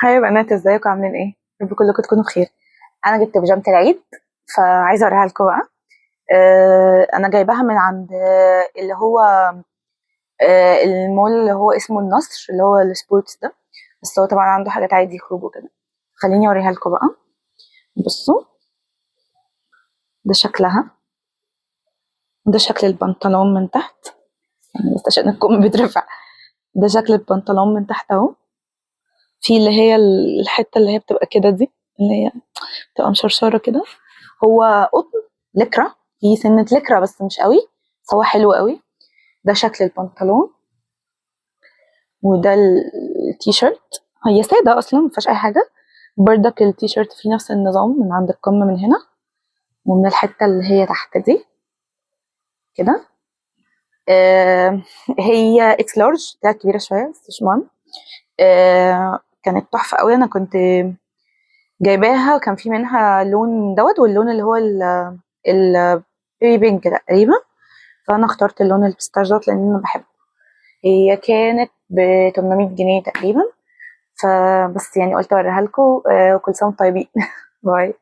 هاي يا بنات، ازيكم عاملين ايه؟ رب كلكم تكونوا بخير. انا جبت بيجامه العيد، فعايزه اوريها لكم بقى. انا جايباها من عند اللي هو المول اللي هو اسمه النصر، اللي هو السبورتس ده. بس هو طبعا عنده حاجات عادي يخرجوا كده. خليني اوريها لكم بقى. بصوا، ده شكلها. ده شكل البنطلون من تحت. يعني بس عشان الكم بيترفع. ده شكل البنطلون من تحت اهو. في اللي هي الحته اللي هي بتبقى كده دي، اللي هي بتبقى مشرشره كده. هو قطن، لكرة، في سنة لكرة بس مش قوي. بس هو حلو قوي. ده شكل البنطلون. وده التيشيرت. هي سادة أصلا مفيهاش أي حاجة. بردك التيشيرت فيه نفس النظام من عند القمة من هنا، ومن الحتة اللي هي تحت دي كده. آه هي اكس لارج، بتاعت كبيرة شوية بس مش مهم. كانت تحفة قوي. أنا كنت جايباها، وكان في منها لون دوت واللون اللي هو البيبي بينك ده تقريبا. فأنا اخترت اللون البيستاش دوت لأن أنا بحبه. هي كانت ب 800 جنيه تقريبا. فبس يعني قلت اوريها لكم. وكل سنه وانتم طيبين. باي.